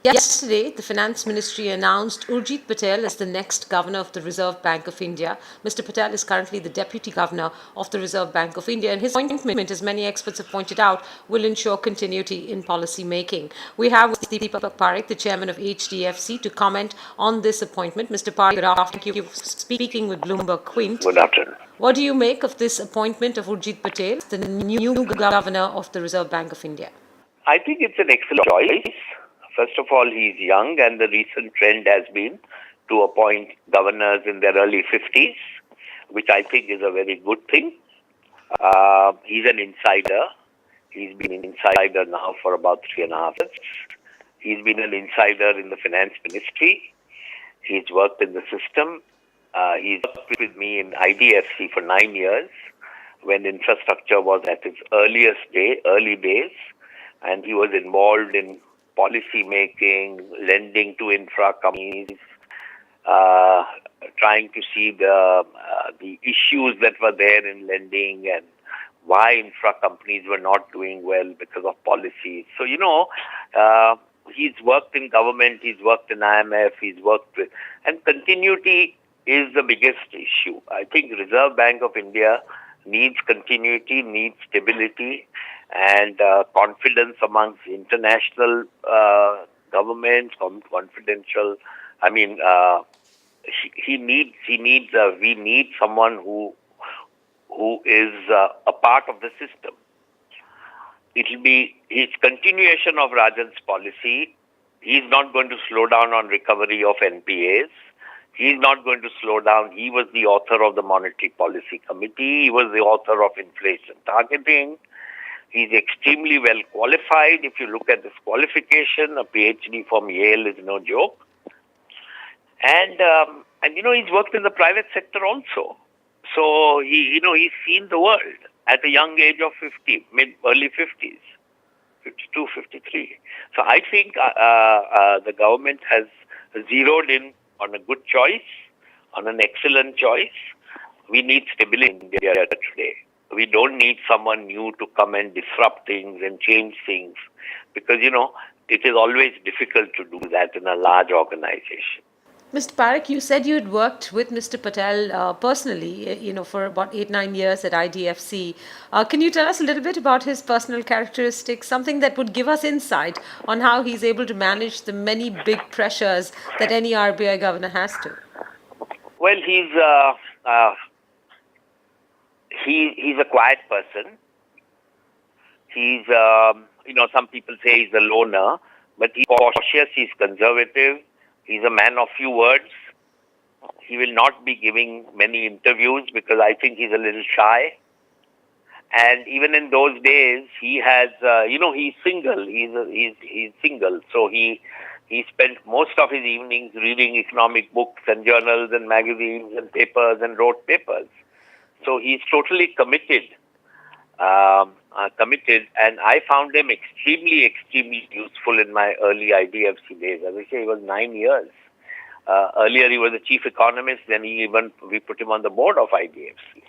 Yesterday, the Finance Ministry announced Urjit Patel as the next governor of the Reserve Bank of India. Mr. Patel is currently the deputy governor of the Reserve Bank of India, and his appointment, as many experts have pointed out, will ensure continuity in policy making. We have with Deepak Parekh, the chairman of HDFC, to comment on this appointment. Mr. Parekh, good afternoon. Thank you for speaking with Bloomberg Quint. Good afternoon. What do you make of this appointment of Urjit Patel, the new governor of the Reserve Bank of India? I think it's an excellent choice. First of all, he's young, and the recent trend has been to appoint governors in their early 50s, which I think is a very good thing. He's an insider. He's been an insider now for about 3.5 years. He's been an insider in the finance ministry. He's worked in the system. He's worked with me in IDFC for 9 years when infrastructure was at its early days, and he was involved in policy making, lending to infra companies, trying to see the issues that were there in lending and why infra companies were not doing well because of policies. So, he's worked in government, he's worked in IMF, and continuity is the biggest issue. I think Reserve Bank of India needs continuity, needs stability, and confidence amongst international governments, confidential. I mean, we need someone who is a part of the system. It will be his continuation of Rajan's policy. He's not going to slow down on recovery of NPAs. He's not going to slow down. He was the author of the Monetary Policy Committee. He was the author of inflation targeting. He's extremely well qualified. If you look at his qualification, a PhD from Yale is no joke. And he's worked in the private sector also. So he's seen the world at a young age of 50, early 50s, 52, 53. So I think the government has zeroed in on a good choice, on an excellent choice. We need stability in India today. We don't need someone new to come and disrupt things and change things because, it is always difficult to do that in a large organization. Mr. Parekh, you said you had worked with Mr. Patel personally, for about 8-9 years at IDFC. Can you tell us a little bit about his personal characteristics, something that would give us insight on how he's able to manage the many big pressures that any RBI governor has to? Well, he's a quiet person. He's, some people say he's a loner, but he's cautious, he's conservative. He's a man of few words. He will not be giving many interviews because I think he's a little shy. And even in those days, he has, he's single. He's single. So he spent most of his evenings reading economic books and journals and magazines and papers and wrote papers. So he's totally committed. And I found him extremely, extremely useful in my early IDFC days. As I say, he was 9 years. Earlier, he was the chief economist. Then we put him on the board of IDFC.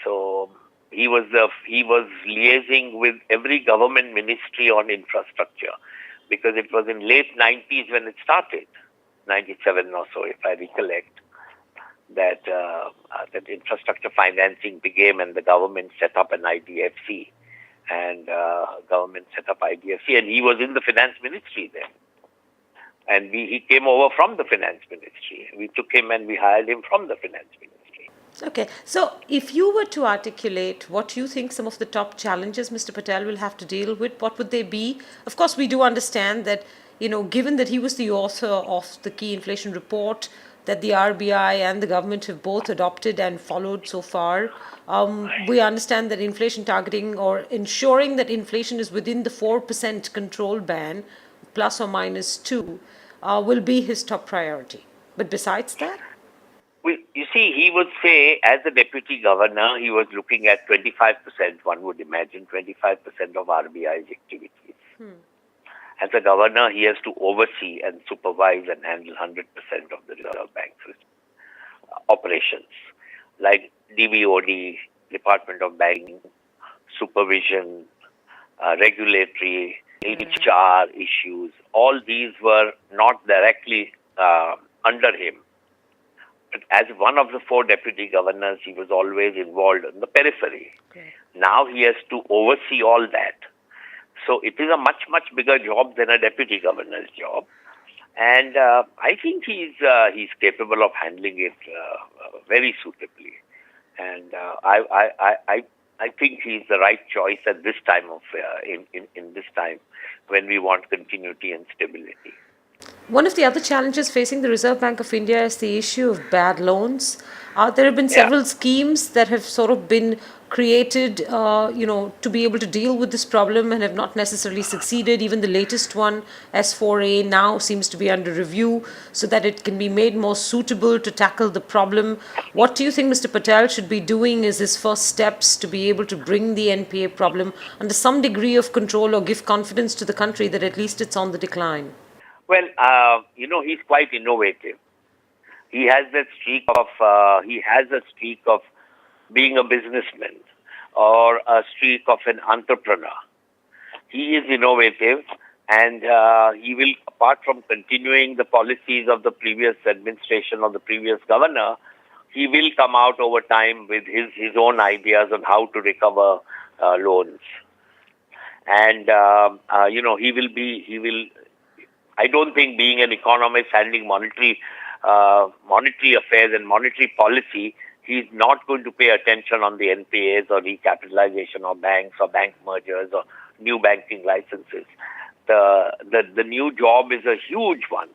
So he was liaising with every government ministry on infrastructure because it was in late 90s when it started, 97 or so, if I recollect. That infrastructure financing began and the government set up an IDFC and he was in the finance ministry then. And he came over from the finance ministry. We took him and we hired him from the finance ministry. Okay, so if you were to articulate what you think some of the top challenges Mr. Patel will have to deal with, what would they be? Of course, we do understand that, given that he was the author of the key inflation report, that the RBI and the government have both adopted and followed so far. We understand that inflation targeting or ensuring that inflation is within the 4% control band, plus or minus 2, will be his top priority. But besides that? Well, you see, he would say, as a deputy governor, he was looking at 25%, one would imagine, 25% of RBI's activities. As a governor, he has to oversee and supervise and handle 100% of the Reserve Bank's operations, like DBOD, Department of Banking, supervision, regulatory, HR issues, all these were not directly under him. But as one of the four deputy governors, he was always involved in the periphery. Okay. Now he has to oversee all that. So it is a much, much bigger job than a deputy governor's job. And I think he's capable of handling it very suitably. And I think he's the right choice at this time of in this time when we want continuity and stability. One of the other challenges facing the Reserve Bank of India is the issue of bad loans. There have been several schemes that have sort of been created, to be able to deal with this problem and have not necessarily succeeded. Even the latest one, S4A, now seems to be under review so that it can be made more suitable to tackle the problem. What do you think Mr. Patel should be doing as his first steps to be able to bring the NPA problem under some degree of control or give confidence to the country that at least it's on the decline? Well, he's quite innovative. He has that streak of being a businessman or a streak of an entrepreneur. He is innovative, and he will, apart from continuing the policies of the previous administration or the previous governor, he will come out over time with his own ideas on how to recover loans. And he will. I don't think, being an economist handling monetary affairs and monetary policy, he's not going to pay attention on the NPAs or recapitalization of banks or bank mergers or new banking licenses. The new job is a huge one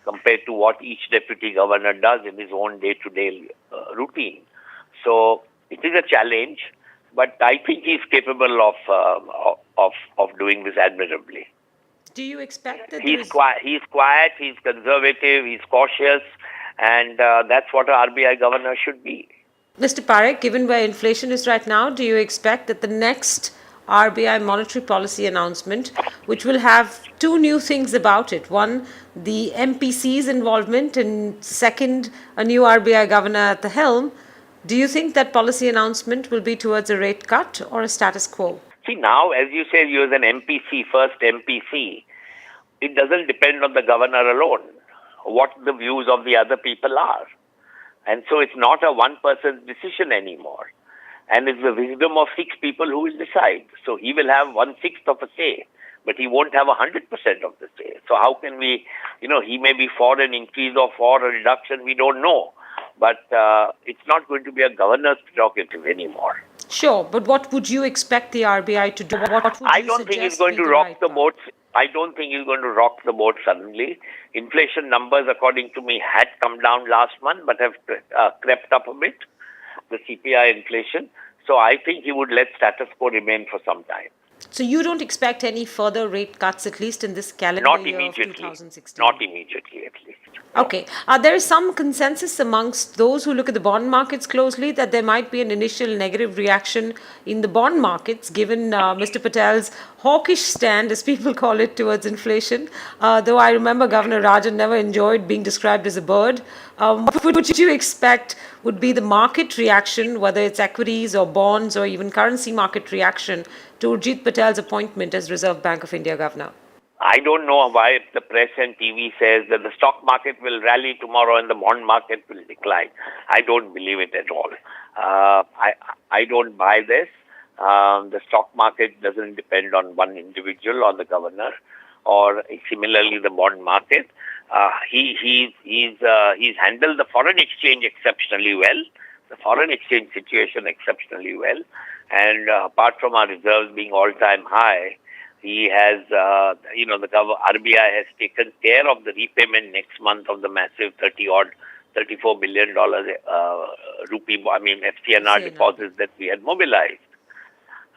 compared to what each deputy governor does in his own day-to-day routine. So it is a challenge, but I think he's capable of doing this admirably. Do you expect that he's quiet, he's conservative, he's cautious, and that's what an RBI governor should be. Mr. Parekh, given where inflation is right now, do you expect that the next RBI monetary policy announcement, which will have two new things about it, one, the MPC's involvement, and second, a new RBI governor at the helm, do you think that policy announcement will be towards a rate cut or a status quo? See, now, as you said, you are an MPC, first MPC. It doesn't depend on the governor alone, what the views of the other people are. And so it's not a one-person's decision anymore. And it's the wisdom of six people who will decide. So he will have 1/6 of a say, but he won't have 100% of the say. So how can we, he may be for an increase or for a reduction, we don't know. But it's not going to be a governor's prerogative anymore. Sure, but what would you expect the RBI to do? I don't think he's going to rock the boat. I don't think he's going to rock the boat suddenly. Inflation numbers, according to me, had come down last month, but have crept up a bit, the CPI inflation. So I think he would let status quo remain for some time. So you don't expect any further rate cuts, at least in this calendar year of 2016? Not immediately, at least. Okay. There is some consensus amongst those who look at the bond markets closely that there might be an initial negative reaction in the bond markets given Mr. Patel's hawkish stand, as people call it, towards inflation. Though I remember Governor Rajan never enjoyed being described as a bird. What would you expect would be the market reaction, whether it's equities or bonds or even currency market reaction, to Urjit Patel's appointment as Reserve Bank of India governor? I don't know why the press and TV says that the stock market will rally tomorrow and the bond market will decline. I don't believe it at all. I don't buy this. The stock market doesn't depend on one individual or the governor, or similarly the bond market. He's handled the foreign exchange exceptionally well, the foreign exchange situation exceptionally well, and apart from our reserves being all-time high, he has, the RBI has taken care of the repayment next month of the massive $34 billion FCNR deposits that we had mobilized.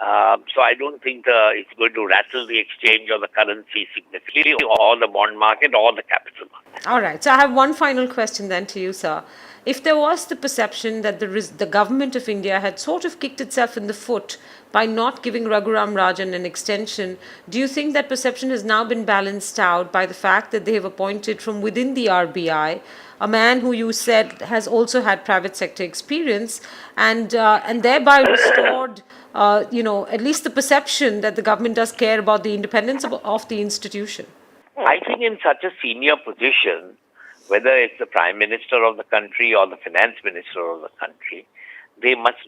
So I don't think it's going to rattle the exchange or the currency significantly, or the bond market or the capital market. All right. So I have one final question then to you, sir. If there was the perception that the government of India had sort of kicked itself in the foot by not giving Raghuram Rajan an extension, do you think that perception has now been balanced out by the fact that they have appointed from within the RBI a man who you said has also had private sector experience and thereby restored at least the perception that the government does care about the independence of the institution? I think in such a senior position, whether it's the Prime Minister of the country or the Finance Minister of the country, they must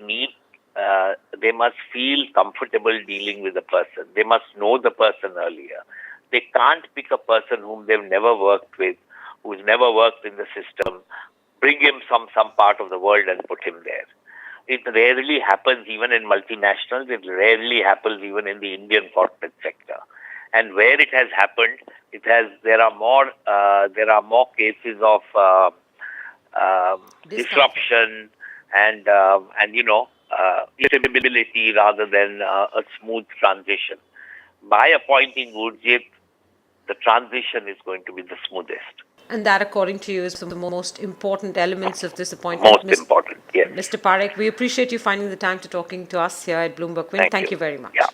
feel comfortable dealing with the person. They must know the person earlier. They can't pick a person whom they've never worked with, who's never worked in the system, bring him from some part of the world and put him there. It rarely happens even in multinationals. It rarely happens even in the Indian corporate sector. And where it has happened, there are more cases of disruption and instability rather than a smooth transition. By appointing Urjit, the transition is going to be the smoothest. And that, according to you, is the most important elements of this appointment. Most important, yes. Mr. Parekh, we appreciate you finding the time to talking to us here at Bloomberg. Thank you very much. Yeah.